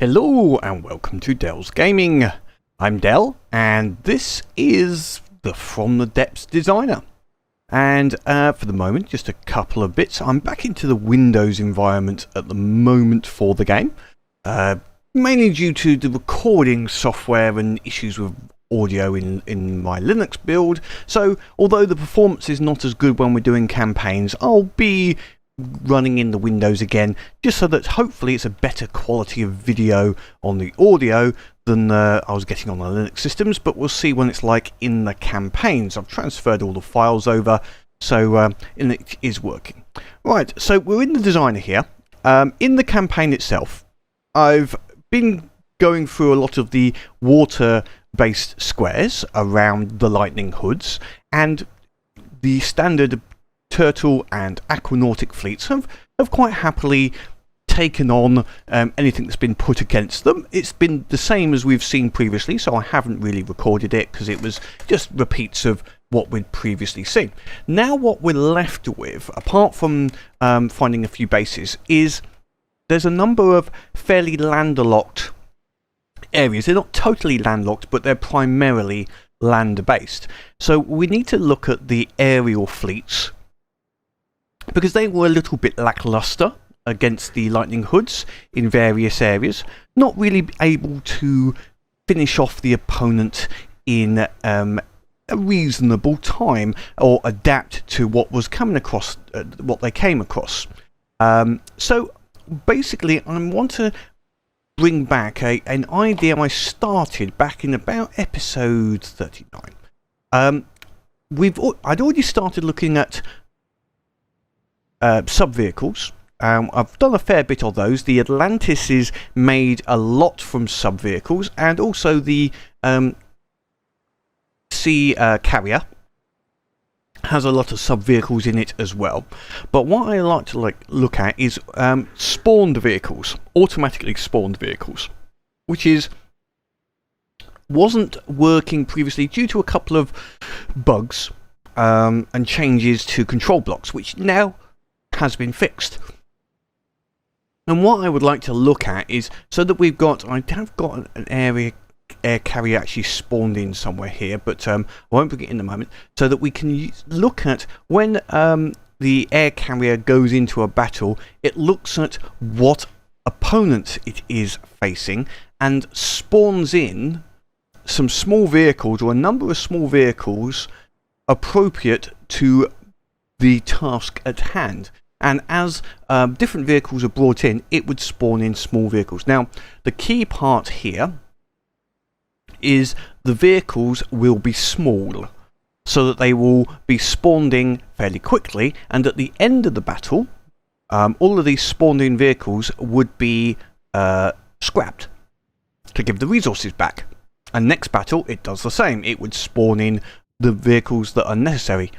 Hello and welcome to Dell's Gaming. I'm Dell and this is the From the Depths designer. And for the moment, just a couple of bits. I'm back into the Windows environment at the moment for the game. Mainly due to the recording software and issues with audio in my Linux build. So although the performance is not as good when we're doing campaigns, I'll be running in the Windows again, just so that hopefully it's a better quality of video on the audio than I was getting on the Linux systems, but we'll see when it's like in the campaigns. I've transferred all the files over, so and it is working. Right, so we're in the designer here. In the campaign itself, I've been going through a lot of the water-based squares around the lightning hoods, and the standard turtle and aquanautic fleets have quite happily taken on anything that's been put against them. It's been the same as we've seen previously, so I haven't really recorded it because it was just repeats of what we'd previously seen. Now what we're left with, apart from finding a few bases, is there's a number of fairly landlocked areas. They're not totally landlocked, but they're primarily land-based. So we need to look at the aerial fleets, because they were a little bit lackluster against the lightning hoods in various areas, not really able to finish off the opponent in a reasonable time or adapt to what was coming across, what they came across. So basically I want to bring back an idea I started back in about episode 39. I'd already started looking at sub-vehicles. I've done a fair bit of those. The Atlantis is made a lot from sub-vehicles, and also the Sea Carrier has a lot of sub-vehicles in it as well. But what I like to look at is spawned vehicles, automatically spawned vehicles, which wasn't working previously due to a couple of bugs and changes to control blocks, which now has been fixed. And what I would like to look at is, so that I have got an air carrier actually spawned in somewhere here, but I won't bring it in a moment, so that we can look at when the air carrier goes into a battle, it looks at what opponent it is facing and spawns in some small vehicles, or a number of small vehicles appropriate to the task at hand. And as different vehicles are brought in, it would spawn in small vehicles. Now, the key part here is the vehicles will be small, so that they will be spawned in fairly quickly, and at the end of the battle, all of these spawned in vehicles would be scrapped to give the resources back. And next battle, it does the same. It would spawn in the vehicles that are necessary.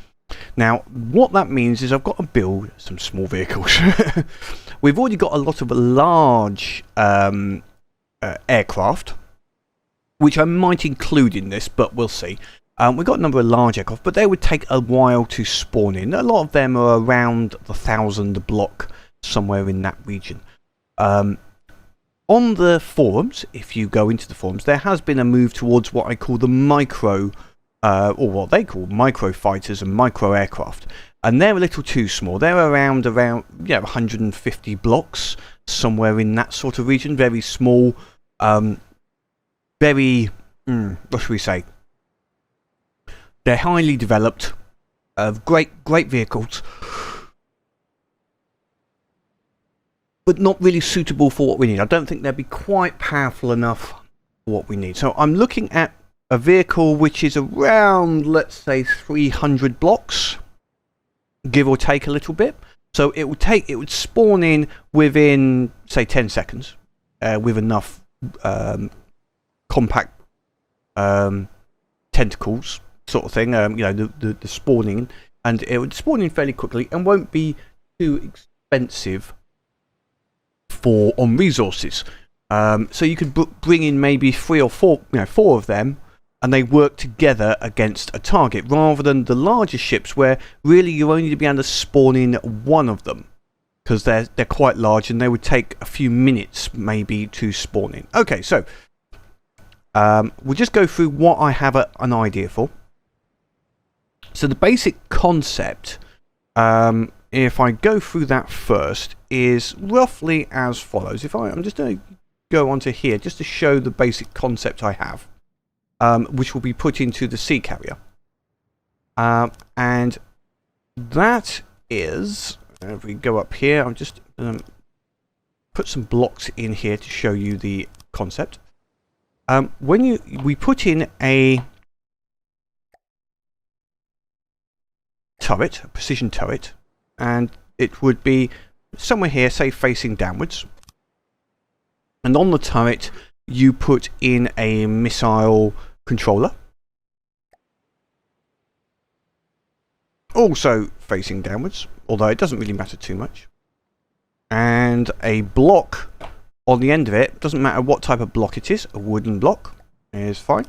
Now, what that means is I've got to build some small vehicles. We've already got a lot of large aircraft, which I might include in this, but we'll see. We've got a number of large aircraft, but they would take a while to spawn in. A lot of them are around the 1,000 block, somewhere in that region. On the forums, if you go into the forums, there has been a move towards what I call the micro, or what they call micro fighters and micro aircraft, and they're a little too small. They're around 150 blocks, somewhere in that sort of region. Very small, very what should we say? They're highly developed, great vehicles, but not really suitable for what we need. I don't think they'd be quite powerful enough for what we need. So I'm looking at a vehicle which is around, let's say, 300 blocks, give or take a little bit. So it would spawn in within, say, 10 seconds, with enough compact tentacles, sort of thing. The spawning, and it would spawn in fairly quickly and won't be too expensive on resources. So you could bring in maybe 3 or 4, 4 of them, and they work together against a target, rather than the larger ships where really you're only to be able to spawn in one of them. because they're quite large and they would take a few minutes maybe to spawn in. Okay, so we'll just go through what I have an idea for. So the basic concept, if I go through that first, is roughly as follows. I'm just going to go onto here just to show the basic concept I have, which will be put into the sea carrier. And that is, if we go up here, I'm just put some blocks in here to show you the concept. When we put in a turret, a precision turret, and it would be somewhere here, say facing downwards, and on the turret you put in a missile controller, also facing downwards, although it doesn't really matter too much, and a block on the end of it. Doesn't matter what type of block it is, a wooden block is fine.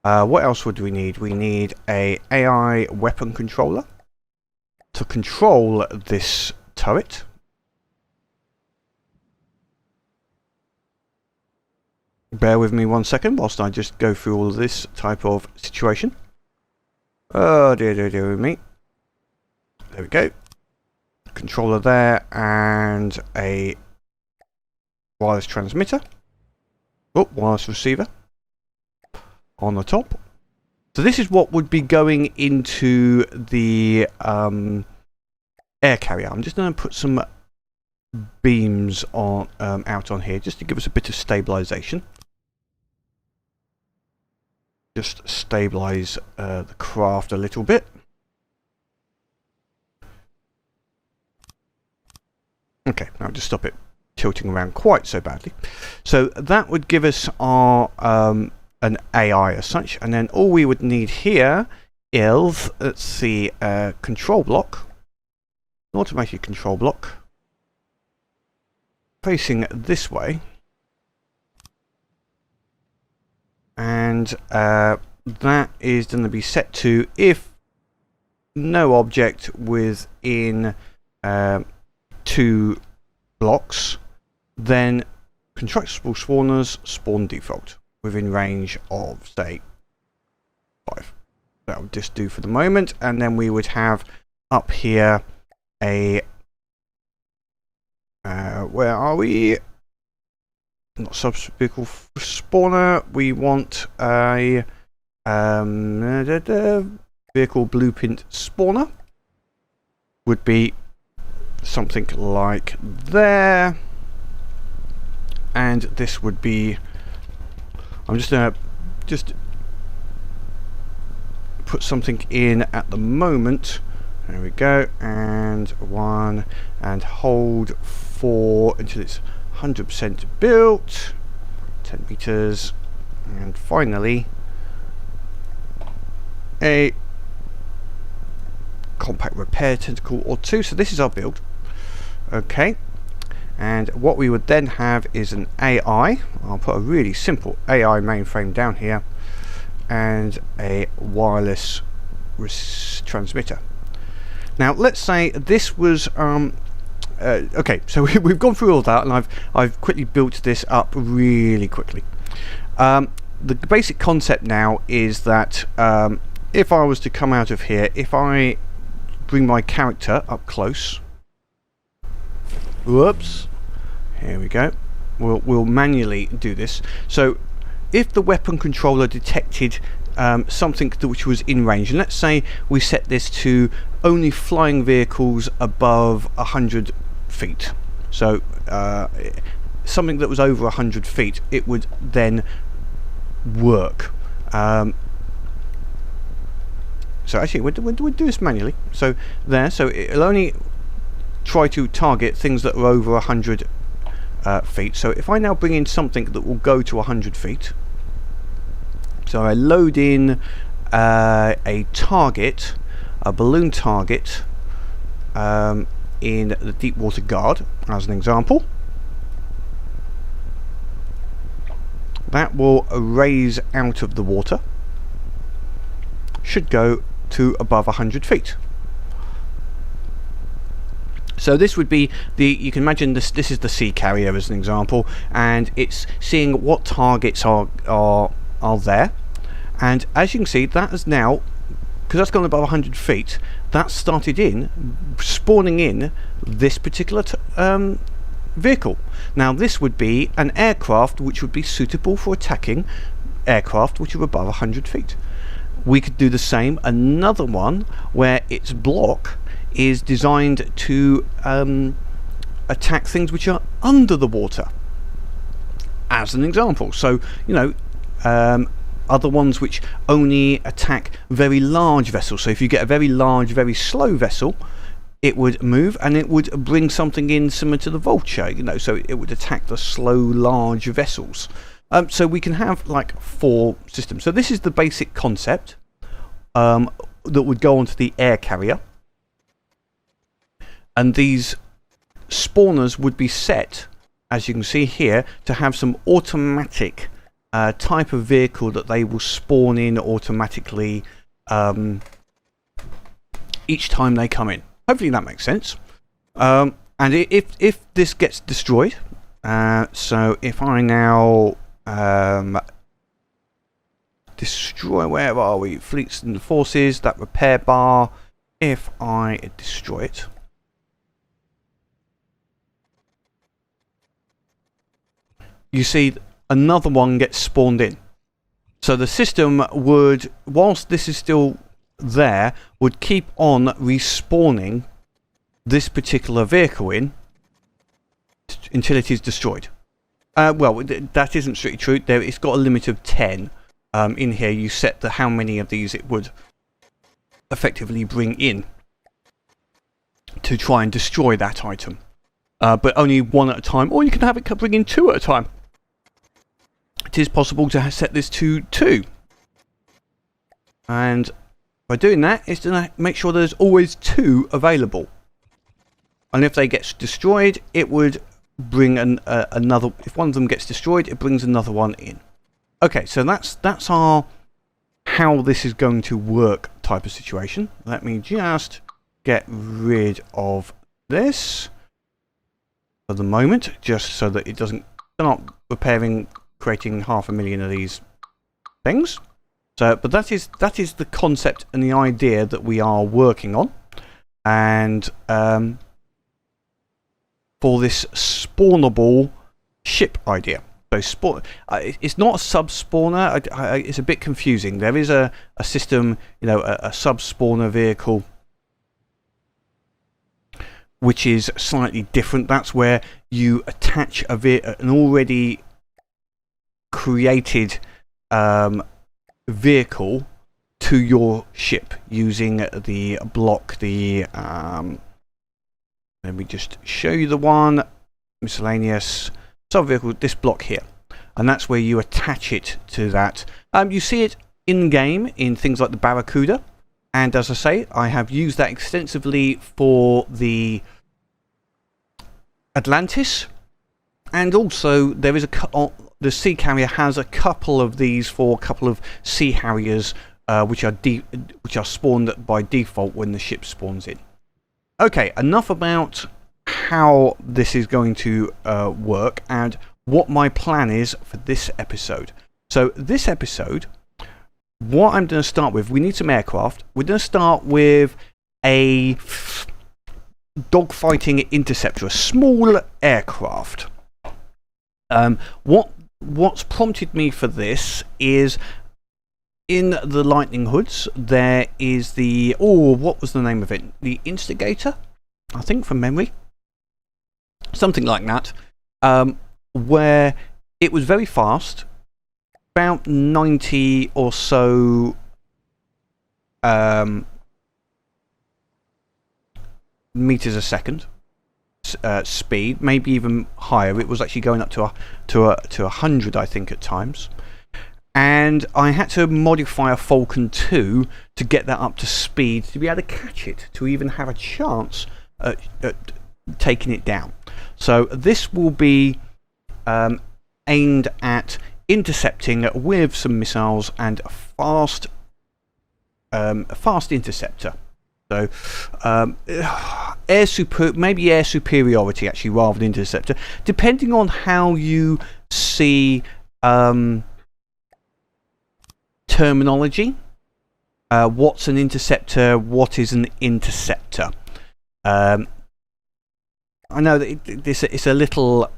What else would we need? We need a AI weapon controller to control this turret. Bear with me 1 second whilst I just go through all of this type of situation. Oh dear me. There we go. Controller there, and a wireless transmitter. Oh, wireless receiver on the top. So this is what would be going into the air carrier. I'm just going to put some beams on out on here just to give us a bit of stabilization. Just stabilize the craft a little bit. Okay, now just stop it tilting around quite so badly. So that would give us our an AI as such, and then all we would need here is, let's see, a control block, an automated control block facing this way, and that is going to be set to, if no object within 2 blocks, then constructible spawners spawn default within range of, say, 5. That would just do for the moment, and then we would have up here a where are we? Not sub-vehicle spawner. We want a vehicle blueprint spawner. Would be something like there, and this would be, I'm just going to put something in at the moment. There we go, and 1, and hold 4 until it's 100% built, 10 meters, and finally a compact repair tentacle or 2. So this is our build. Okay, and what we would then have is an AI. I'll put a really simple AI mainframe down here, and a wireless transmitter. Now let's say this was okay, so we've gone through all that, and I've quickly built this up really quickly. The basic concept now is that if I was to come out of here, if I bring my character up close, whoops, here we go, we'll manually do this. So if the weapon controller detected something which was in range, and let's say we set this to only flying vehicles above 100 feet, so something that was over 100 feet, it would then work. So actually we'll do this manually. So there, so it'll only try to target things that are over 100 feet. So if I now bring in something that will go to 100 feet, so I load in a target, a balloon target, in the deep water guard as an example, that will raise out of the water, should go to above 100 feet. So this would be you can imagine this is the sea carrier as an example, and it's seeing what targets are there. And as you can see, that has now, because that's gone above 100 feet, that started spawning in this particular vehicle. Now this would be an aircraft which would be suitable for attacking aircraft which are above 100 feet. We could do the same, another one where its block is designed to attack things which are under the water, as an example. So, you know, other ones which only attack very large vessels. So if you get a very large, very slow vessel, it would move and it would bring something in similar to the Vulture, you know, so it would attack the slow, large vessels. So we can have like 4 systems. So this is the basic concept that would go onto the air carrier. And these spawners would be set, as you can see here, to have some automatic type of vehicle that they will spawn in automatically each time they come in. Hopefully that makes sense. And if this gets destroyed, so if I now destroy, where are we? Fleets and forces, that repair bar. If I destroy it, you see another one gets spawned in. So the system would, whilst this is still there, would keep on respawning this particular vehicle in until it is destroyed. Well, that isn't strictly true. It's got a limit of 10. In here you set how many of these it would effectively bring in to try and destroy that item. But only 1 at a time, or you can have it bring in 2 at a time. It is possible to set this to 2. And by doing that, it's to make sure there's always 2 available. And if they get destroyed, it would bring another. If one of them gets destroyed, it brings another one in. Okay, so that's our how this is going to work type of situation. Let me just get rid of this for the moment, just so that it doesn't start creating 500,000 of these things. So, but that is the concept and the idea that we are working on, and for this spawnable ship idea. So it's not a sub spawner. It's a bit confusing. There is a system, you know, a sub spawner vehicle, which is slightly different. That's where you attach an already created vehicle to your ship using the block. Let me just show you the one, miscellaneous sub-vehicle, this block here. And that's where you attach it to that. You see it in-game in things like the Barracuda. And as I say, I have used that extensively for the Atlantis. And also, there is the Sea Carrier has a couple of these for a couple of Sea Harriers, which are spawned by default when the ship spawns in. Okay, enough about how this is going to work and what my plan is for this episode. So this episode, what I'm going to start with, we need some aircraft. We're going to start with a dogfighting interceptor, a small aircraft. What's prompted me for this is in the Lightning Hoods, there is the, what was the name of it? The Instigator, I think, from memory. Something like that. Where it was very fast, about 90 or so meters a second speed, maybe even higher. It was actually going up to 100, I think, at times. And I had to modify a Falcon 2 to get that up to speed to be able to catch it, to even have a chance at taking it down. So this will be aimed at intercepting with some missiles and a fast interceptor. So maybe air superiority actually, rather than interceptor, depending on how you see terminology. What's an interceptor? What is an interceptor? I know that it's a little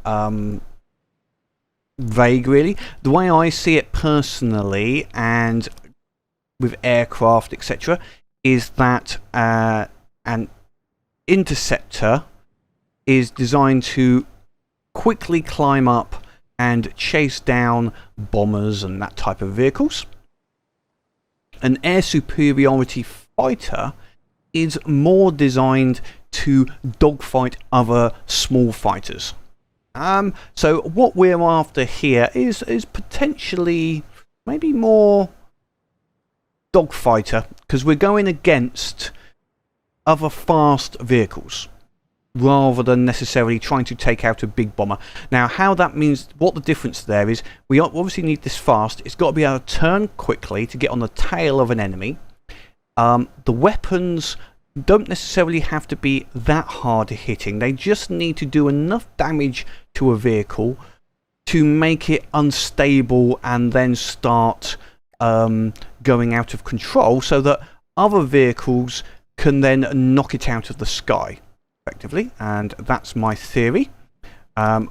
vague, really. The way I see it personally, and with aircraft, etc., is that an interceptor is designed to quickly climb up and chase down bombers and that type of vehicles. An air superiority fighter is more designed to dogfight other small fighters. So what we're after here is potentially maybe more dogfighter, because we're going against other fast vehicles rather than necessarily trying to take out a big bomber. Now, how that means, what the difference there is, we obviously need this fast. It's got to be able to turn quickly to get on the tail of an enemy. The weapons don't necessarily have to be that hard hitting. They just need to do enough damage to a vehicle to make it unstable and then start going out of control, so that other vehicles can then knock it out of the sky effectively. And that's my theory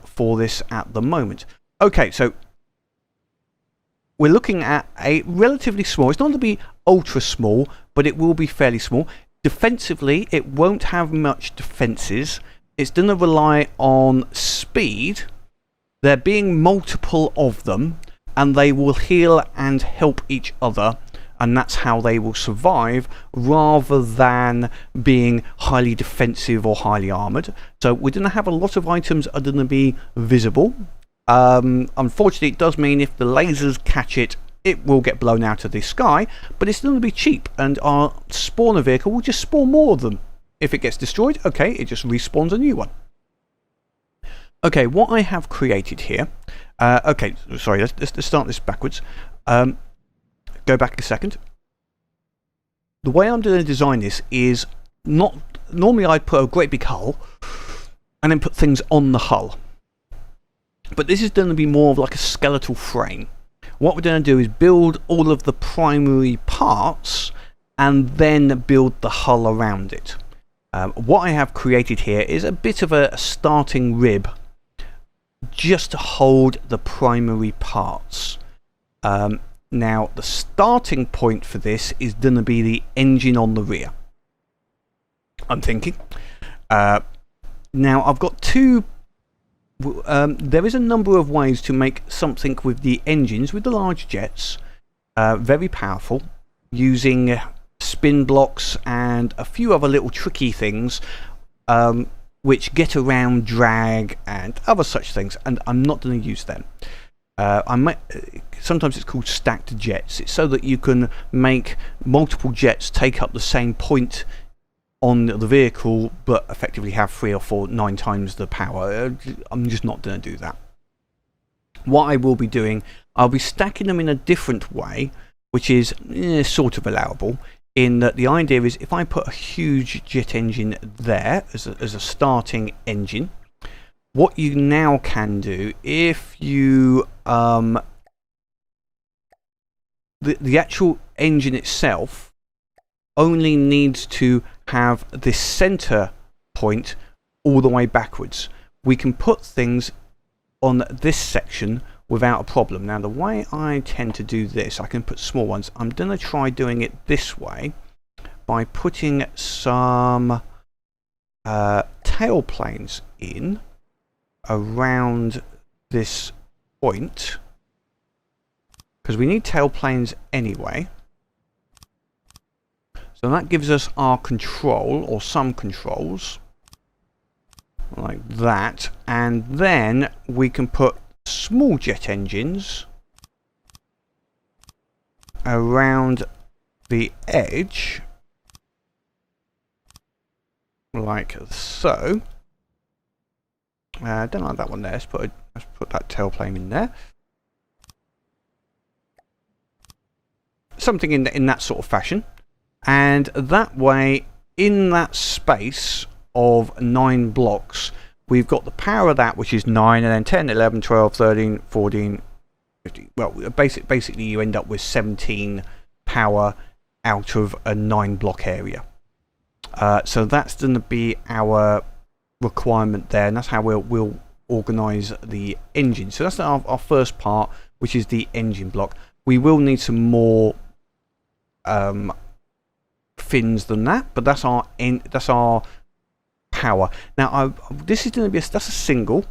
for this at the moment. Okay, so we're looking at a relatively small, it's not going to be ultra small, but it will be fairly small. Defensively, it won't have much defences. It's going to rely on speed, there being multiple of them, and they will heal and help each other, and that's how they will survive, rather than being highly defensive or highly armoured. So we're going to have a lot of items are going to be visible. Unfortunately, it does mean if the lasers catch it, it will get blown out of the sky, but it's going to be cheap, and our spawner vehicle will just spawn more of them. If it gets destroyed, okay, it just respawns a new one. Okay, what I have created here, okay, sorry, let's start this backwards. Go back a second. The way I'm going to design this is not, normally I'd put a great big hull and then put things on the hull. But this is going to be more of like a skeletal frame. What we're going to do is build all of the primary parts and then build the hull around it. What I have created here is a bit of a starting rib just to hold the primary parts. Now, the starting point for this is going to be the engine on the rear, I'm thinking. Now, I've got two. There is a number of ways to make something with the engines, with the large jets, very powerful, using spin blocks and a few other little tricky things which get around drag and other such things, and I'm not going to use them. Sometimes it's called stacked jets. It's so that you can make multiple jets take up the same point on the vehicle, but effectively have 3 or 4, 9 times the power. I'm just not going to do that. What I will be doing, I'll be stacking them in a different way, which is sort of allowable, in that the idea is if I put a huge jet engine there as a starting engine, what you now can do, if you the actual engine itself only needs to have this center point all the way backwards. We can put things on this section without a problem. Now, the way I tend to do this, I can put small ones. I'm going to try doing it this way by putting some tail planes in around this point, because we need tail planes anyway. So that gives us our control, or some controls, like that, and then we can put small jet engines around the edge, like so. Don't like that one there. Let's put that tailplane in there. Something in that sort of fashion, and that way, in that space, of 9 blocks, we've got the power of that, which is 9, and then 10, 11, 12, 13, 14, 15. Well, basically you end up with 17 power out of a 9 block area. So that's going to be our requirement there, and that's how we'll organize the engine. So that's our first part, which is the engine block. We will need some more fins than that, but that's our power. Now this is going to be that's a single.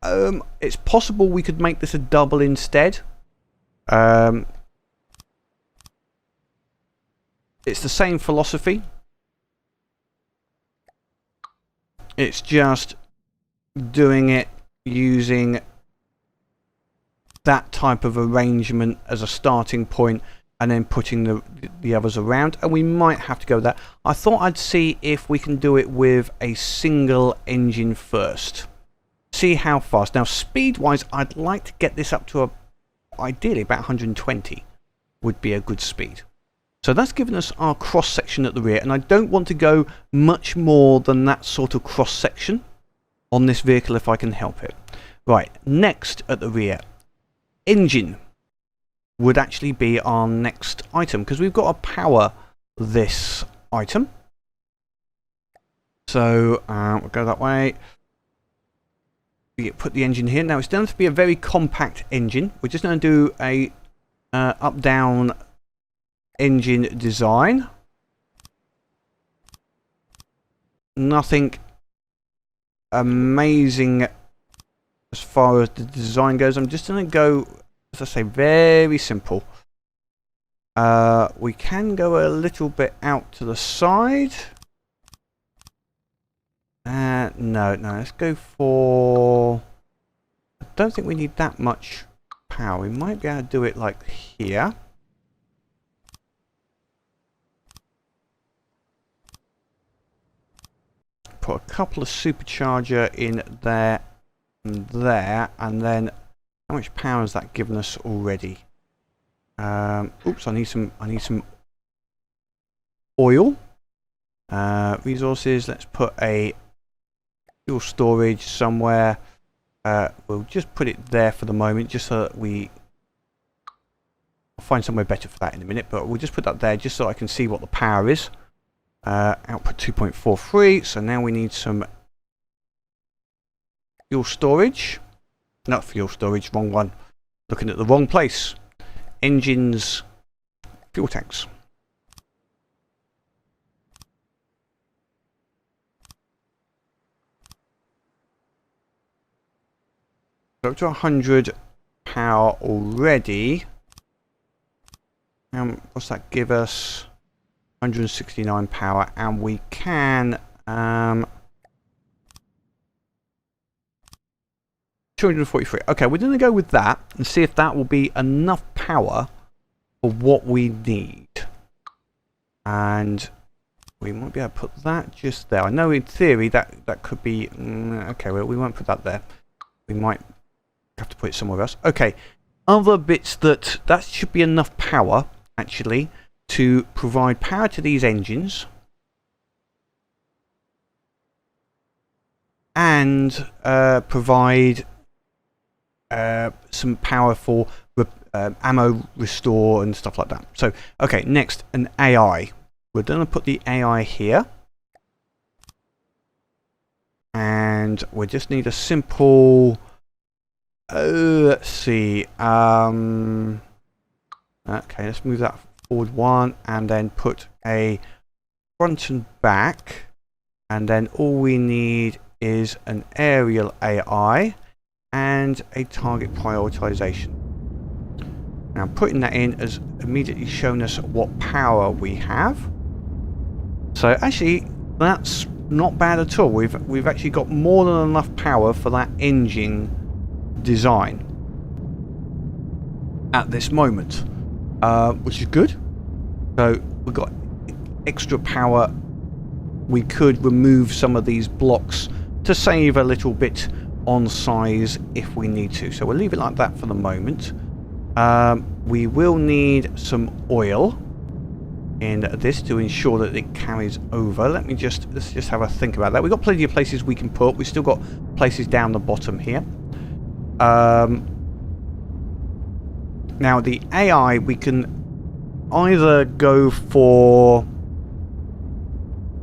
It's possible we could make this a double instead. It's the same philosophy. It's just doing it using that type of arrangement as a starting point, and then putting the others around. And we might have to go with that. I thought I'd see if we can do it with a single engine first. See how fast. Now, speed-wise, I'd like to get this up to ideally about 120 would be a good speed. So that's given us our cross-section at the rear, and I don't want to go much more than that sort of cross-section on this vehicle if I can help it. Right, next at the rear, engine would actually be our next item, because we've got to power this item. So we'll go that way. We put the engine here. Now it's going to be a very compact engine. We're just going to do a up-down engine design. Nothing amazing as far as the design goes. I'm just going to go, as I say, very simple. We can go a little bit out to the side. No, let's go for... I don't think we need that much power. We might be able to do it like here. Put a couple of supercharger in there and there, and then how much power has that given us already? Oops, I need some oil. Resources, let's put a fuel storage somewhere. We'll just put it there for the moment, just so that I'll find somewhere better for that in a minute, but we'll just put that there just so I can see what the power is. Output 2.43, so now we need some fuel storage. Not fuel storage, wrong one. Looking at the wrong place. Engines, fuel tanks. So up to 100 power already. What's that give us? 169 power, and we can 243. Okay, we're going to go with that and see if that will be enough power for what we need. And we might be able to put that just there. I know in theory that could be... okay, well, we won't put that there. We might have to put it somewhere else. Okay, other bits that should be enough power, actually, to provide power to these engines. And provide some power for ammo restore and stuff like that. So, okay, next, an AI. We're going to put the AI here. And we just need a simple... let's see. Okay, let's move that forward one, and then put a front and back. And then all we need is an aerial AI and a target prioritization. Now putting that in has immediately shown us what power we have. So actually that's not bad at all. We've actually got more than enough power for that engine design at this moment, which is good. So we've got extra power. We could remove some of these blocks to save a little bit on size if we need to. So we'll leave it like that for the moment. We will need some oil. in this to ensure that it carries over. Let's just have a think about that. We've got plenty of places we can put. We've still got places down the bottom here. Now the AI, we can either go for...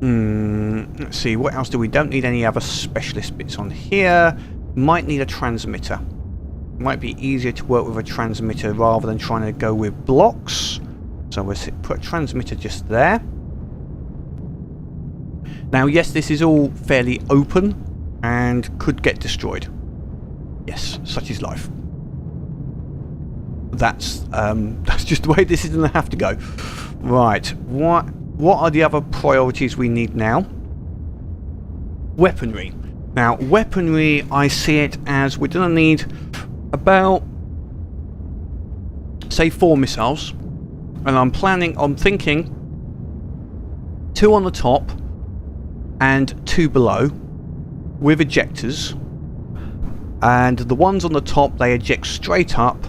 let's see, what else do we... Don't need any other specialist bits on here. Might need a transmitter. Might be easier to work with a transmitter rather than trying to go with blocks. So we'll put a transmitter just there. Now, yes, this is all fairly open and could get destroyed. Yes, such is life. That's just the way this is going to have to go. Right, what are the other priorities we need now? Weaponry. Now, weaponry, I see it as we're going to need about, say, 4 missiles. And I'm thinking 2 on the top and 2 below with ejectors. And the ones on the top, they eject straight up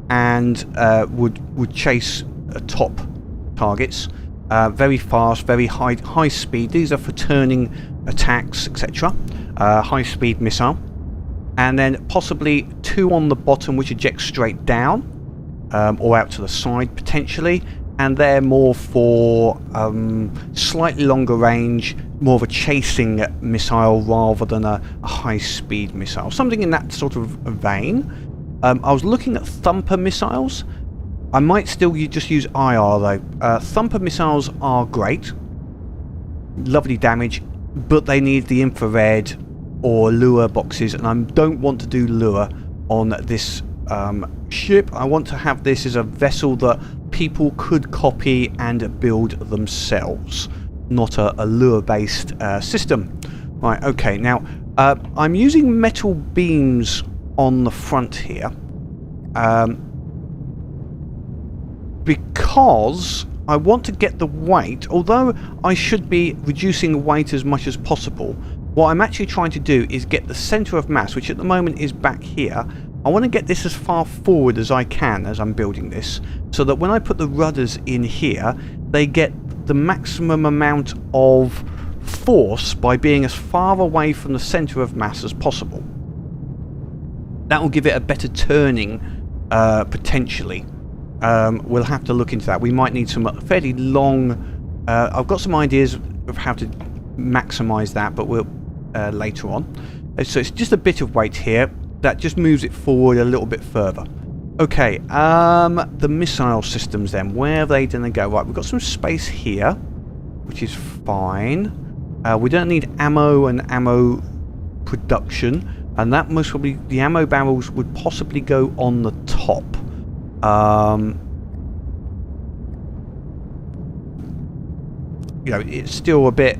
and would chase top targets very fast, very high speed. These are for turning attacks, etc. High speed missile. And then possibly 2 on the bottom which eject straight down or out to the side potentially, and they're more for slightly longer range, more of a chasing missile rather than a high speed missile, something in that sort of vein. I was looking at thumper missiles. I might still just use IR though. Thumper missiles are great, lovely damage, but they need the infrared or lure boxes, and I don't want to do lure on this ship. I want to have this as a vessel that people could copy and build themselves, not a lure based system. Right, okay, now I'm using metal beams on the front here because I want to get the weight, although I should be reducing weight as much as possible. What I'm actually trying to do is get the center of mass, which at the moment is back here. I want to get this as far forward as I can as I'm building this, so that when I put the rudders in here, they get the maximum amount of force by being as far away from the center of mass as possible. That will give it a better turning potentially. We'll have to look into that. We might need some fairly long... I've got some ideas of how to maximize that, but we'll later on. So it's just a bit of weight here that just moves it forward a little bit further. Okay, the missile systems then, where are they going to go? Right, we've got some space here, which is fine. We don't need ammo and ammo production, and that most probably, the ammo barrels would possibly go on the top. You know, it's still a bit...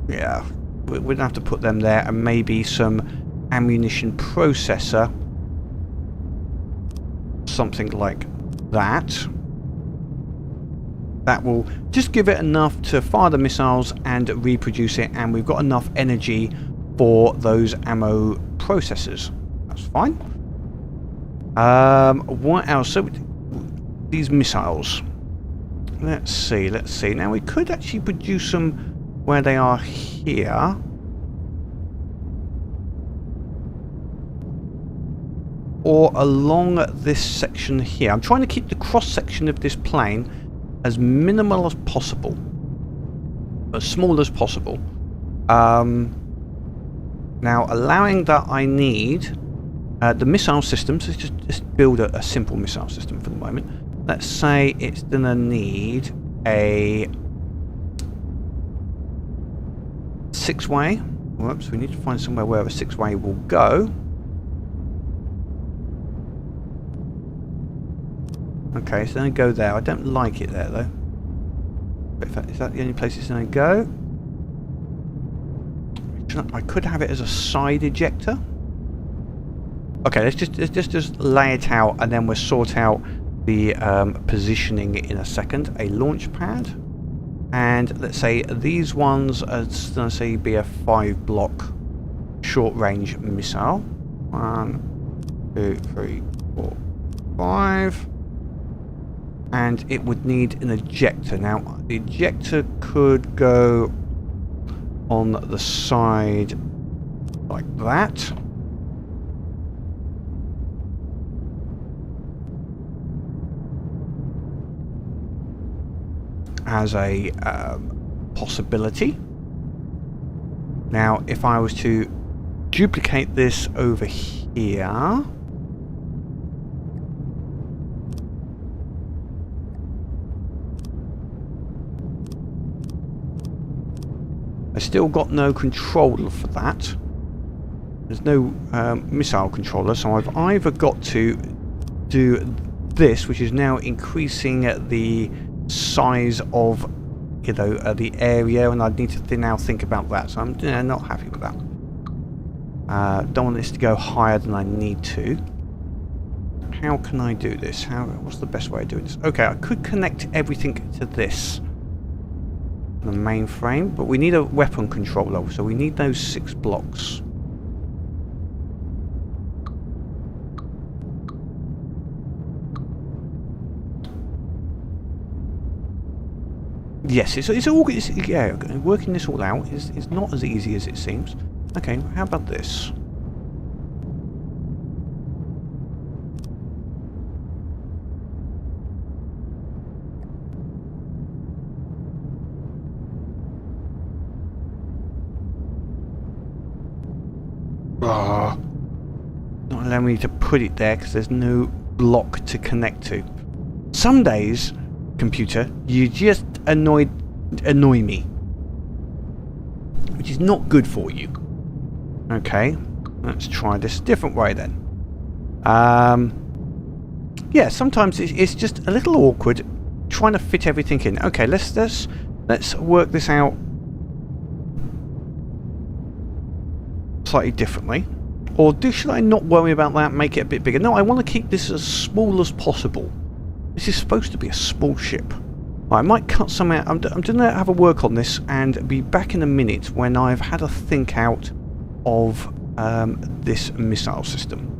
Yeah, we'd have to put them there, and maybe some ammunition processor, something like that. That will just give it enough to fire the missiles and reproduce it, and we've got enough energy for those ammo processors. That's fine. What else? So these missiles, let's see. Now we could actually produce them where they are here. Or along this section here. I'm trying to keep the cross section of this plane as minimal as possible, as small as possible. Now, allowing that, I need the missile systems. Let's just build a simple missile system for the moment. Let's say it's gonna need a 6-way. Whoops, we need to find somewhere where a 6-way will go. Okay, so then I go there. I don't like it there though. But is that the only place it's going to go? I could have it as a side ejector. Okay, let's just lay it out, and then we'll sort out the positioning in a second. A launch pad, and let's say these ones are going to say be a 5-block short-range missile. 1, 2, 3, 4, 5. and it would need an ejector. Now, the ejector could go on the side like that. As a possibility. Now, if I was to duplicate this over here, I still got no controller for that. There's no missile controller, so I've either got to do this, which is now increasing the size of, you know, the area, and I'd need to now think about that. So I'm not happy with that. Don't want this to go higher than I need to. How can I do this? What's the best way of doing this? Okay, I could connect everything to this, the mainframe, but we need a weapon controller, so we need those 6 blocks. Yes, yeah, working this all out is not as easy as it seems. Okay, how about this? Not allowing me to put it there because there's no block to connect to. Some days, computer, you just annoy me, which is not good for you. Okay, let's try this different way then. Yeah, sometimes it's just a little awkward trying to fit everything in. Okay, let's work this out slightly differently. Or should I not worry about that, make it a bit bigger? No, I want to keep this as small as possible. This is supposed to be a small ship. I might cut some out. I'm going to have a work on this and be back in a minute when I've had a think out of this missile system.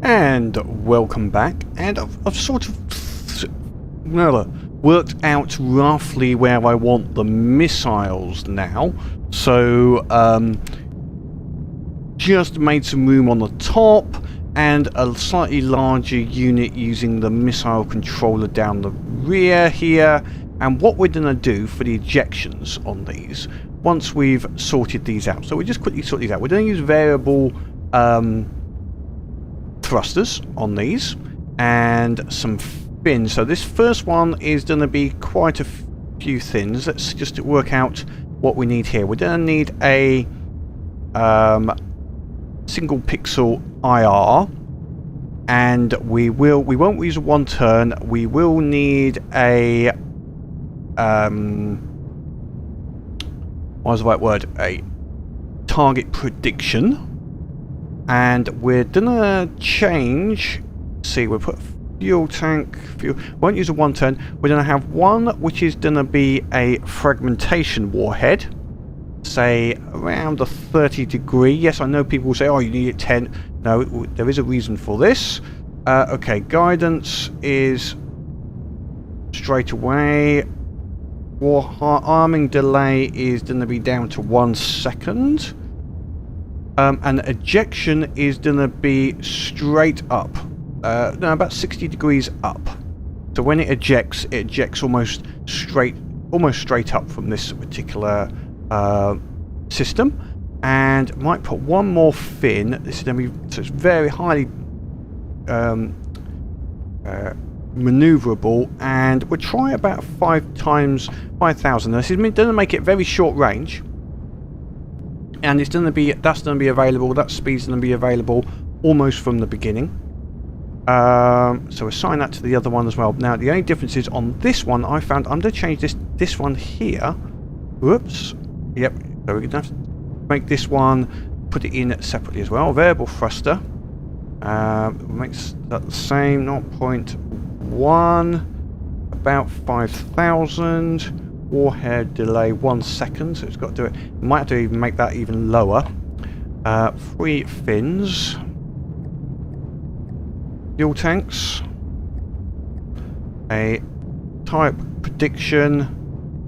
And welcome back, and I've sort of worked out roughly where I want the missiles now. So just made some room on the top and a slightly larger unit using the missile controller down the rear here. And what we're going to do for the ejections on these, once we've sorted these out, so we just quickly sort these out. We're going to use variable thrusters on these and some fins. So this first one is going to be quite a few things. Let's just work out what we need here. We're going to need a single pixel IR, and we won't use a one turn. We will need a what's the right word? A target prediction. And we're gonna change. See, we'll put fuel tank. Won't use a 1 turn. We're gonna have one which is gonna be a fragmentation warhead. Say around a 30-degree. Yes, I know people will say, "Oh, you need it 10." No, there is a reason for this. Okay, guidance is straight away. Arming delay is going to be down to 1 second. And ejection is going to be straight up. No, about 60 degrees up. So when it ejects almost straight up from this particular system. And might put one more fin. This is going to be, so it's very highly maneuverable, and we'll try about 5 times 5,000. This is going to make it very short range, and it's going to be available. That speed's going to be available almost from the beginning. So assign that to the other one as well. Now the only difference is on this one, I found I'm going to change this one here. Whoops. Yep. So we're going to have to make this one, put it in separately as well. Variable thruster. Makes that the same. 0.1. About 5,000. Warhead delay 1 second. So it's got to do it. Might have to even make that even lower. 3 fins. Fuel tanks. A type prediction.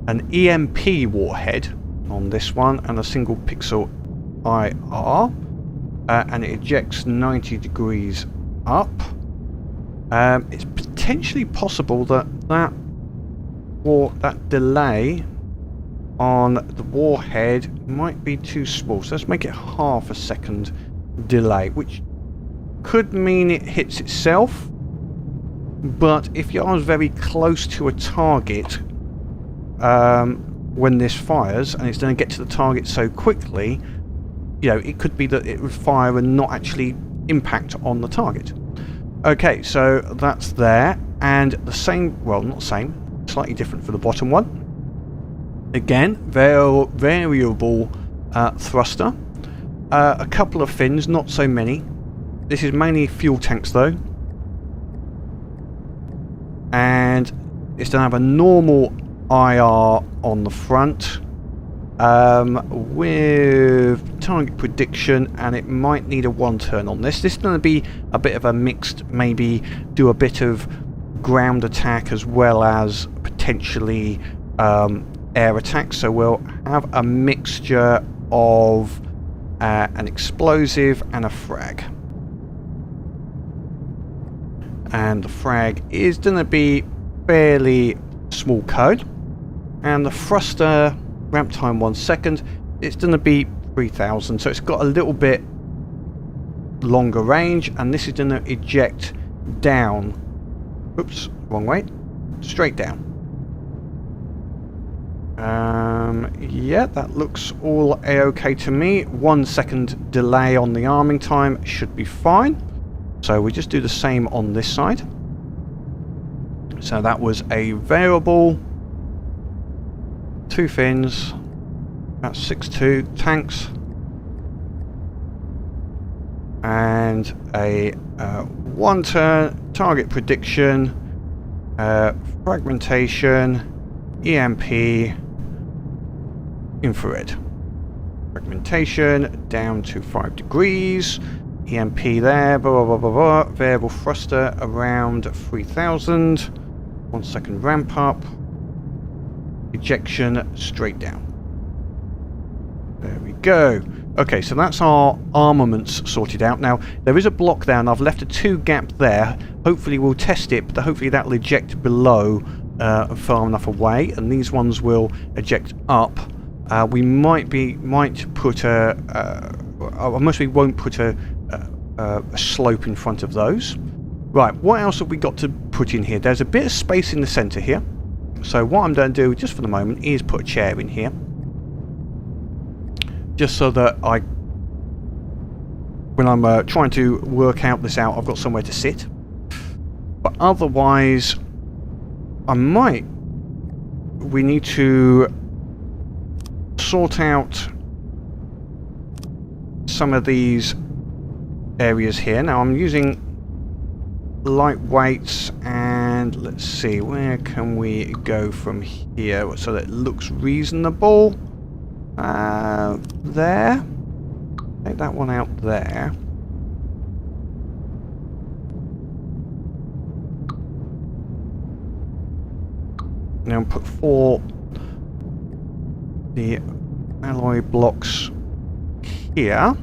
An EMP warhead on this one, and a single pixel IR, and it ejects 90 degrees up. It's potentially possible that delay on the warhead might be too small, so let's make it half a second delay, which could mean it hits itself. But if you are very close to a target when this fires, and it's going to get to the target so quickly, you know, it could be that it would fire and not actually impact on the target. Okay, so that's there, and the same, well, not same, slightly different for the bottom one. Again, variable thruster, a couple of fins, not so many. This is mainly fuel tanks though, and it's going to have a normal IR on the front with target prediction, and it might need a 1 turn on this. This is going to be a bit of a mixed, maybe do a bit of ground attack as well as potentially air attack, so we'll have a mixture of an explosive and a frag. And the frag is going to be fairly small code. And the thruster, ramp time 1 second, it's going to be 3,000, so it's got a little bit longer range, and this is going to eject down. Oops, wrong way. Straight down. Yeah, that looks all a-okay to me. 1 second delay on the arming time should be fine. So we just do the same on this side. So that was a variable. 2 fins. That's 6.2 tanks. And a 1 turn target prediction, fragmentation, EMP, infrared. Fragmentation down to 5 degrees. EMP there, blah, blah, blah, blah, blah. Variable thruster around 3,000. 1 second ramp up. Ejection straight down. There we go. Okay, so that's our armaments sorted out. Now, there is a block there, and I've left a 2 gap there. Hopefully we'll test it, but hopefully that will eject below far enough away, and these ones will eject up. We might put a... most we won't put a slope in front of those. Right, what else have we got to put in here? There's a bit of space in the centre here. So what I'm going to do, just for the moment, is put a chair in here. Just so that when I'm trying to work out this out, I've got somewhere to sit. But otherwise, we need to sort out some of these areas here. Now I'm using lightweights, and let's see, where can we go from here so that it looks reasonable? There. Take that one out there. Now put 4 the alloy blocks here.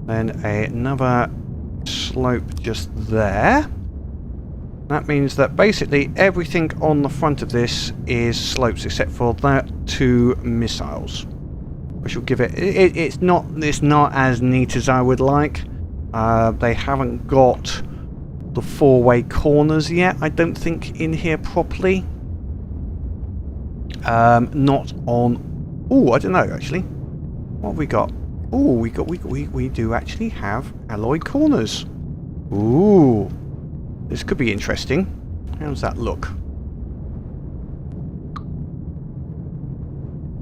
Then another slope just there. That means that basically everything on the front of this is slopes except for that 2 missiles, which will give it, it's not as neat as I would like. They haven't got the 4-way corners yet, I don't think, in here properly. Not on. Oh, I don't know actually. What have we got? Oh, we do actually have alloy corners. Ooh, this could be interesting. How does that look?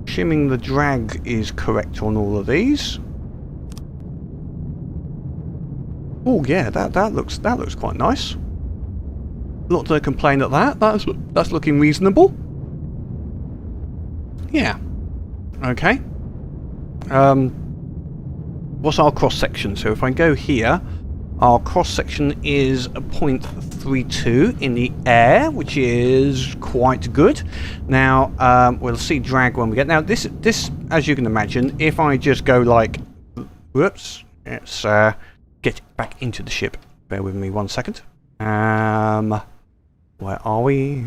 Assuming the drag is correct on all of these. Oh yeah, that looks quite nice. Not to complain at that. That's looking reasonable. Yeah. Okay. What's our cross section? So if I go here, our cross section is a 0.32 in the air, which is quite good. Now we'll see drag when we get. Now this, as you can imagine, if I just go like, whoops, let's get back into the ship. Bear with me 1 second. Where are we?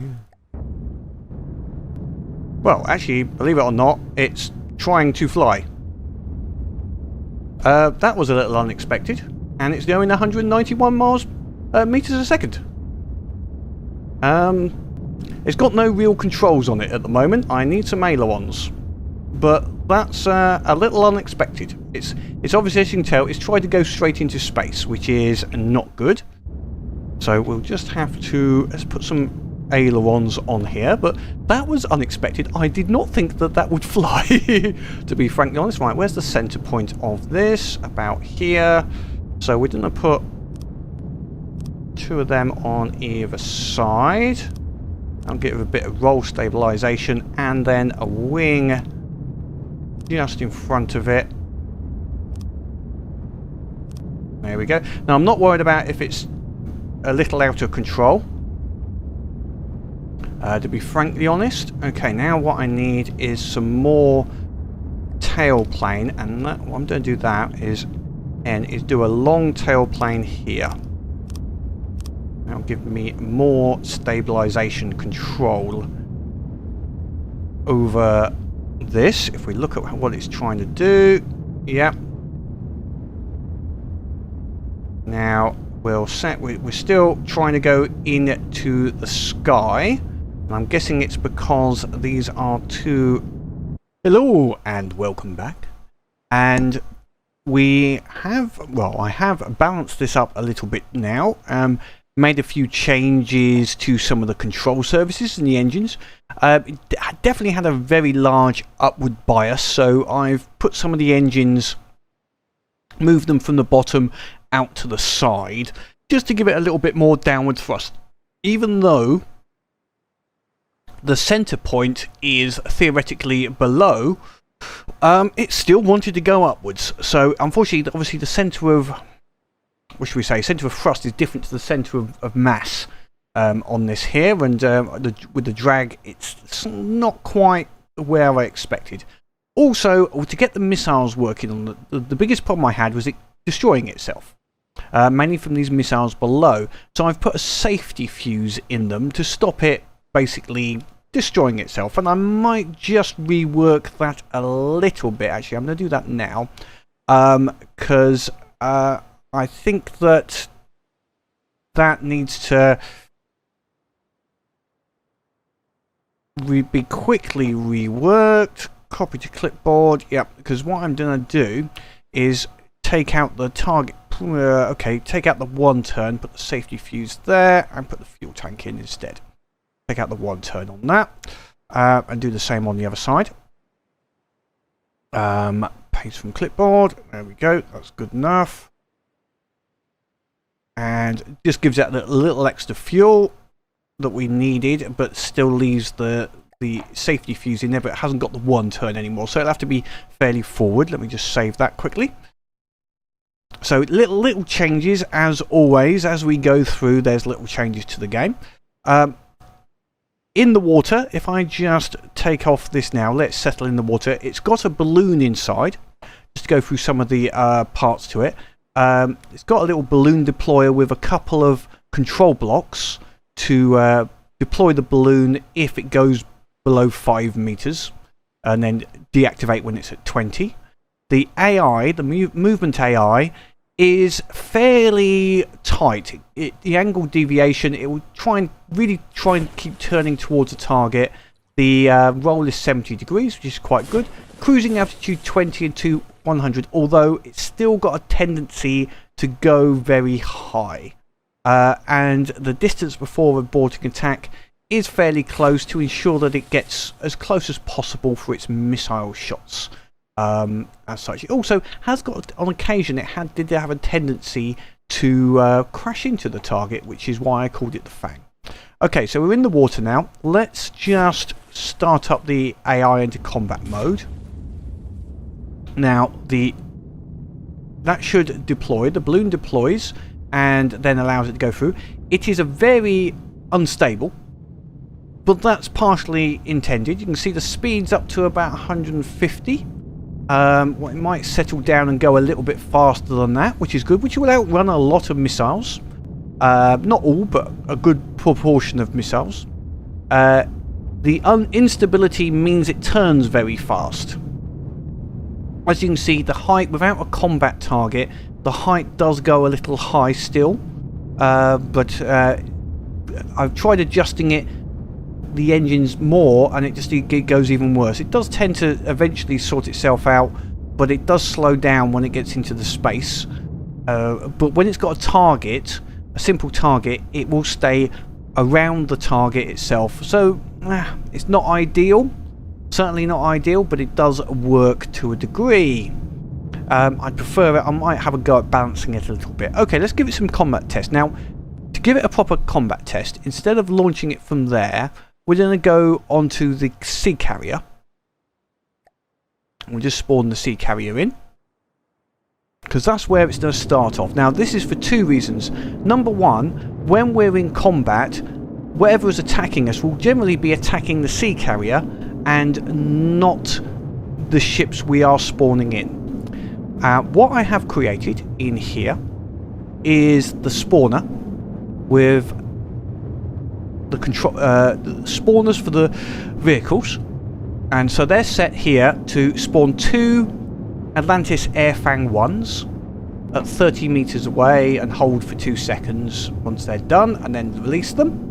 Well, actually, believe it or not, it's trying to fly. That was a little unexpected, and it's going 191 meters a second. It's got no real controls on it at the moment. I need some ailerons, but that's a little unexpected. It's obviously, as you can tell, it's tried to go straight into space, which is not good. So we'll just have to, let's put some ailerons on here, but that was unexpected. I did not think that would fly, to be frankly honest. Right, where's the center point of this? About here. So we're going to put 2 of them on either side. I'll give it a bit of roll stabilization, and then a wing just in front of it. There we go. Now I'm not worried about if it's a little out of control, to be frankly honest. Okay, now what I need is some more tail plane, and what I'm going to do that is do a long tail plane here. That'll give me more stabilization control over this. If we look at what it's trying to do, yeah. Now we're still trying to go into the sky. And I'm guessing it's because these are 2... Hello and welcome back. And we have, well, I have balanced this up a little bit now. Made a few changes to some of the control surfaces in the engines. It definitely had a very large upward bias, so I've put some of the engines, moved them from the bottom out to the side, just to give it a little bit more downward thrust. Even though the center point is theoretically below, it still wanted to go upwards. So unfortunately, obviously the center of, what should we say, center of thrust is different to the center of mass on this here, and with the drag it's not quite where I expected. Also, to get the missiles working on, the biggest problem I had was it destroying itself, mainly from these missiles below. So I've put a safety fuse in them to stop it basically destroying itself, and I might just rework that a little bit. Actually, I'm going to do that now, because I think that needs to be quickly reworked. Copy to clipboard. Yep, because what I'm going to do is take out the target. Okay, take out the 1 turn, put the safety fuse there, and put the fuel tank in instead. Take out the 1 turn on that. and do the same on the other side. Paste from clipboard. There we go. That's good enough. And just gives that little extra fuel that we needed, but still leaves the safety fuse in there, but it hasn't got the one turn anymore, so it'll have to be fairly forward. Let me just save that quickly. So little changes as always as we go through. There's little changes to the game. In the water, if I just take off this now, let's settle in the water. It's got a balloon inside. Just to go through some of the parts to it. It's got a little balloon deployer with a couple of control blocks to deploy the balloon if it goes below 5 meters, and then deactivate when it's at 20. The AI, the movement AI, is fairly tight. The angle deviation, it will really try and keep turning towards the target. The roll is 70 degrees, which is quite good. Cruising altitude 20 and to 100, although it's still got a tendency to go very high. And the distance before aborting attack is fairly close to ensure that it gets as close as possible for its missile shots. As such, it also has got, on occasion, did have a tendency to crash into the target, which is why I called it the Fang. Okay, so we're in the water now. Let's just start up the AI into combat mode. Now, that should deploy. The balloon deploys and then allows it to go through. It is a very unstable, but that's partially intended. You can see the speed's up to about 150. Well, it might settle down and go a little bit faster than that, which is good, which will outrun a lot of missiles. Not all, but a good proportion of missiles. The instability means it turns very fast. As you can see, the height, without a combat target, the height does go a little high still. But I've tried adjusting the engines more, and it goes even worse. It does tend to eventually sort itself out, but it does slow down when it gets into the space. But when it's got a target, a simple target, it will stay around the target itself. So it's not ideal, certainly not ideal, but it does work to a degree. I'd prefer it. I might have a go at balancing it a little bit. Okay, let's give it some combat test. Now, to give it a proper combat test, instead of launching it from there, we're going to go onto the sea carrier. We'll just spawn the sea carrier in, because that's where it's going to start off. Now, this is for two reasons. Number one, when we're in combat, whatever is attacking us will generally be attacking the sea carrier and not the ships we are spawning in. What I have created in here is the spawner with the control spawners for the vehicles, and so they're set here to spawn 2 Atlantis Air Fang 1s at 30 meters away and hold for 2 seconds once they're done, and then release them.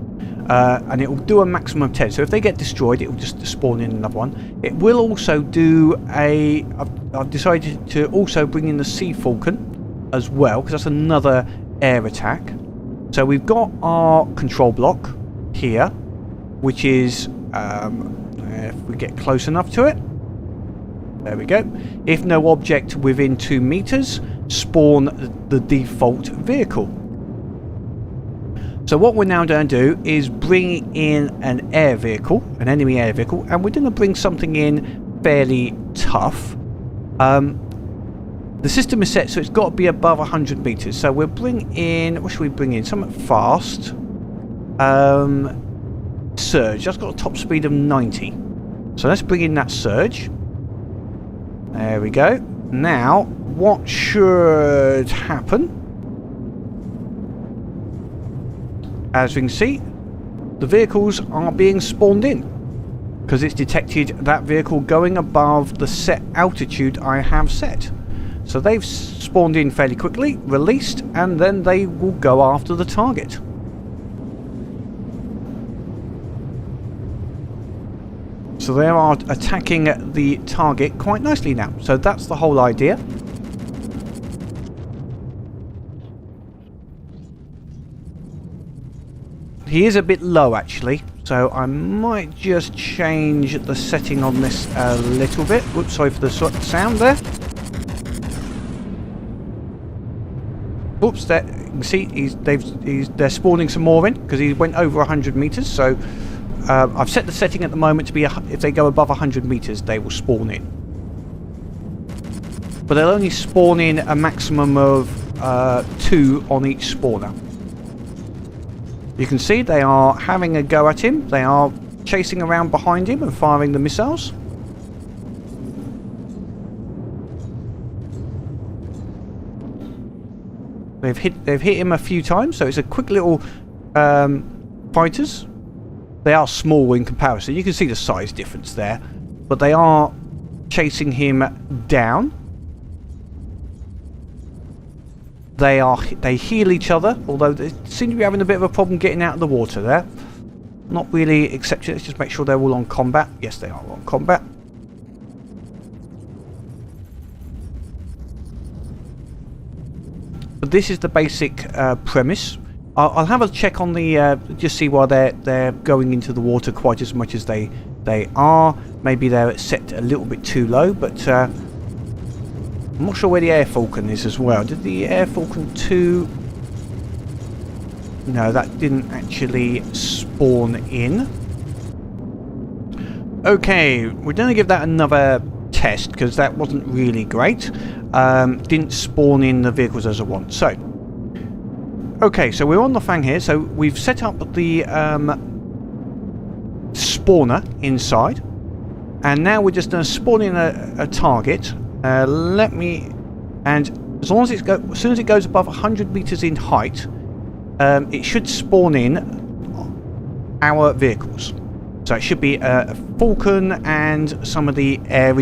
And it will do a maximum of 10. So if they get destroyed, it will just spawn in another one. It will also do I've decided to also bring in the Sea Falcon as well, because that's another air attack. So we've got our control block here, which is if we get close enough to it, there we go. If no object within 2 meters, spawn the default vehicle. So what we're now going to do is bring in an air vehicle, an enemy air vehicle, and we're going to bring something in fairly tough. The system is set so it's got to be above 100 meters. So we'll bring in, what should we bring in? Something fast. Surge, that's got a top speed of 90. So let's bring in that Surge. There we go. Now, what should happen? As we can see, the vehicles are being spawned in, because it's detected that vehicle going above the set altitude I have set. So they've spawned in fairly quickly, released, and then they will go after the target. So they are attacking the target quite nicely now. So that's the whole idea. He is a bit low actually, So I might just change the setting on this a little bit. Whoops, sorry for the sound there. Oops, there, you can see they're spawning some more in because he went over 100 meters. So I've set the setting at the moment to be if they go above 100 meters, they will spawn in. But they'll only spawn in a maximum of 2 on each spawner. You can see they are having a go at him. They are chasing around behind him and firing the missiles. They've hit him a few times, so it's a quick little fighters. They are small in comparison. You can see the size difference there, but they are chasing him down. They heal each other, although they seem to be having a bit of a problem getting out of the water there. Not really accepted. Let's just make sure they're all on combat. Yes, they are on combat. But this is the basic premise. I'll have a check on the just see why they're going into the water quite as much as they are. Maybe they're set a little bit too low, but I'm not sure where the Air Falcon is as well. Did the Air Falcon 2? No, that didn't actually spawn in. Okay, we're going to give that another test because that wasn't really great. Didn't spawn in the vehicles as I want. So, okay, so we're on the Fang here. So we've set up the spawner inside, and now we're just going to spawn in a target. And as long as as soon as it goes above 100 meters in height, it should spawn in our vehicles. So it should be a Falcon and some of the Air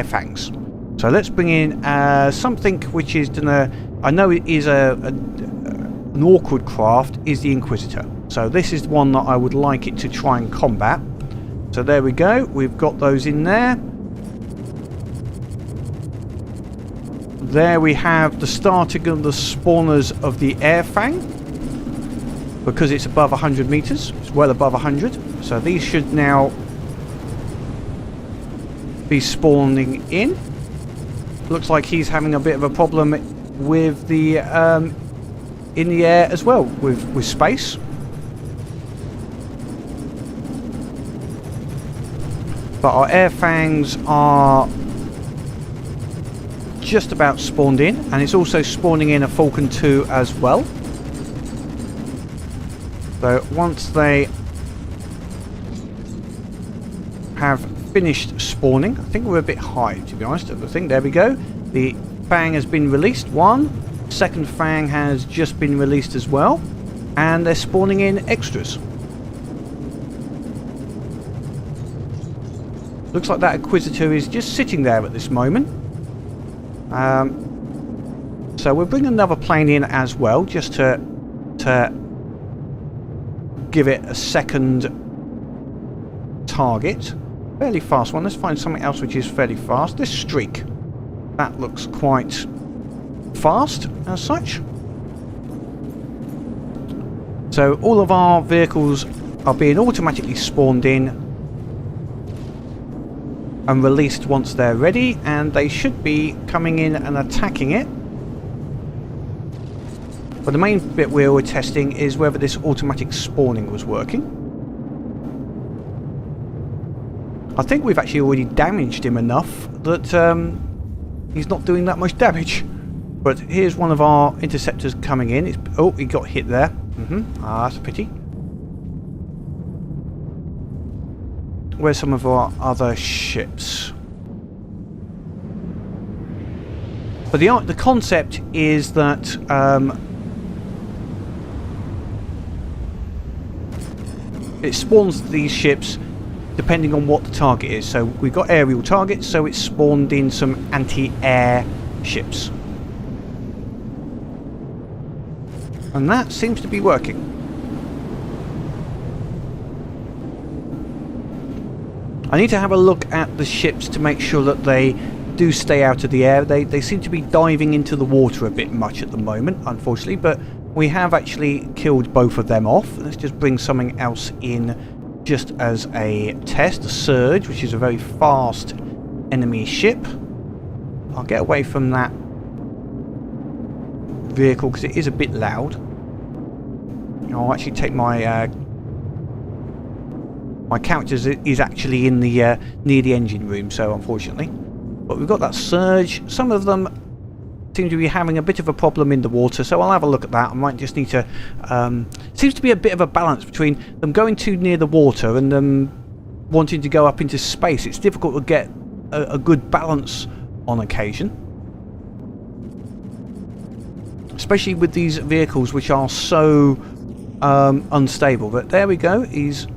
Fangs. So let's bring in something which is gonna, I know it is an awkward craft, is the Inquisitor. So this is one that I would like it to try and combat. So there we go, we've got those in there. There we have the starting of the spawners of the Air Fang. Because it's above 100 meters, it's well above 100. So these should now be spawning in. Looks like he's having a bit of a problem with the in the air as well, with space. But our Air Fangs are just about spawned in, and it's also spawning in a Falcon 2 as well. So once they have finished spawning, I think we're a bit high to be honest. I think there we go. The Fang has been released. One second Fang has just been released as well, and they're spawning in extras. Looks like that Inquisitor is just sitting there at this moment. So we'll bring another plane in as well, just to give it a second target. Fairly fast one. Let's find something else which is fairly fast. This Streak, that looks quite fast as such. So all of our vehicles are being automatically spawned in and released once they're ready, and they should be coming in and attacking it. But the main bit we were testing is whether this automatic spawning was working. I think we've actually already damaged him enough that he's not doing that much damage. But here's one of our interceptors coming in. Oh, he got hit there. That's a pity. Where's some of our other ships? But the concept is that it spawns these ships depending on what the target is. So we've got aerial targets, so it's spawned in some anti-air ships. And that seems to be working. I need to have a look at the ships to make sure that they do stay out of the air. They seem to be diving into the water a bit much at the moment, unfortunately, but we have actually killed both of them off. Let's just bring something else in just as a test, the Surge, which is a very fast enemy ship. I'll get away from that vehicle because it is a bit loud. I'll actually take my my character is actually in the near the engine room, so unfortunately. But we've got that Surge. Some of them seem to be having a bit of a problem in the water, so I'll have a look at that. I might just need to... seems to be a bit of a balance between them going too near the water and them wanting to go up into space. It's difficult to get a good balance on occasion. Especially with these vehicles which are so unstable. But there we go, he's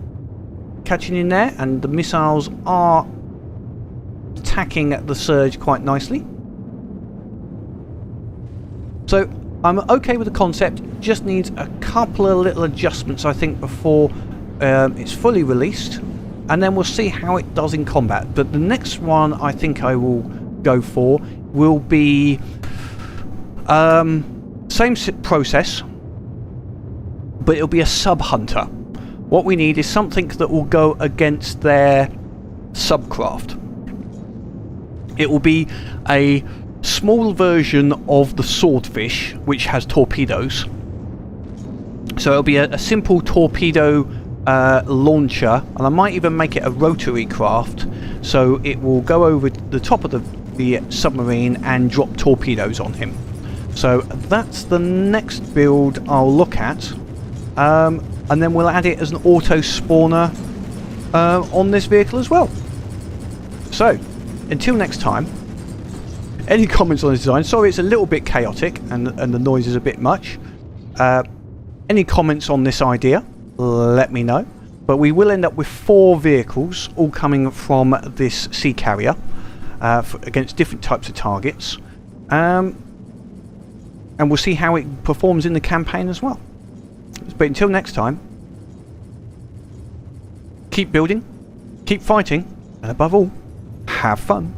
catching in there, and the missiles are attacking the Surge quite nicely. So I'm okay with the concept, just needs a couple of little adjustments I think before it's fully released, and then we'll see how it does in combat. But the next one I think I will go for will be same process, but it'll be a sub-hunter. What we need is something that will go against their subcraft. It will be a small version of the Swordfish, which has torpedoes. So it'll be a simple torpedo launcher, and I might even make it a rotary craft, so it will go over the top of the submarine and drop torpedoes on him. So that's the next build I'll look at, and then we'll add it as an auto spawner on this vehicle as well. So until next time, any comments on this design? Sorry it's a little bit chaotic and the noise is a bit much. Any comments on this idea, let me know. But we will end up with 4 vehicles all coming from this sea carrier against different types of targets. And we'll see how it performs in the campaign as well. But until next time, keep building, keep fighting, and above all, have fun.